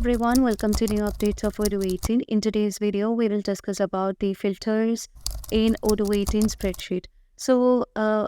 everyone, welcome to new updates of Odoo 18. In today's video, we will discuss about the filters in Odoo 18 spreadsheet.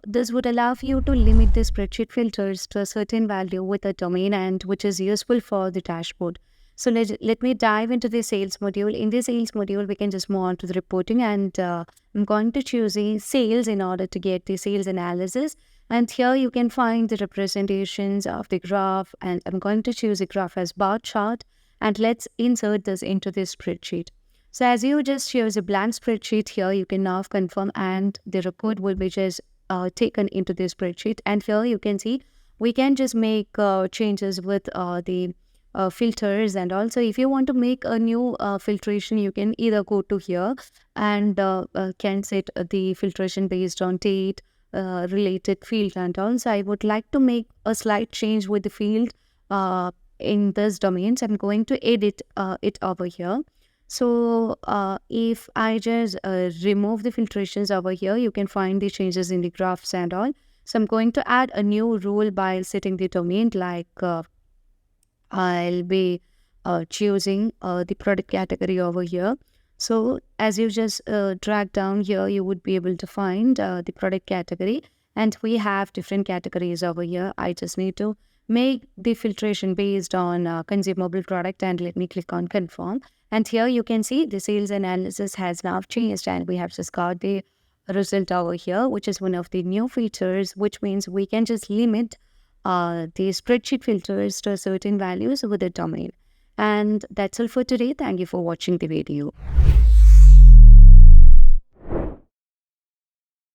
This would allow you to limit the spreadsheet filters to a certain value with a domain and which is useful for the dashboard. So let me dive into the sales module. In the sales module, we can just move on to the reporting and I'm going to choose the sales in order to get the sales analysis. And here you can find the representations of the graph, and I'm going to choose a graph as bar chart, and let's insert this into this spreadsheet. So as you just choose a blank spreadsheet here, you can now confirm and the report will be just taken into this spreadsheet. And here you can see we can just make changes with the filters, and also if you want to make a new filtration, you can either go to here and can set the filtration based on date, related field, and also I would like to make a slight change with the field in this domain. So I'm going to edit it over here. So if I just remove the filtrations over here, you can find the changes in the graphs and all. So I'm going to add a new rule by setting the domain, like I'll be choosing the product category over here. So as you just drag down here, you would be able to find the product category, and we have different categories over here. I just need to make the filtration based on consumable product, and let me click on confirm. And here you can see the sales analysis has now changed, and we have just got the result over here, which is one of the new features, which means we can just limit the spreadsheet filters to certain values with a domain. And that's all for today. Thank you for watching the video.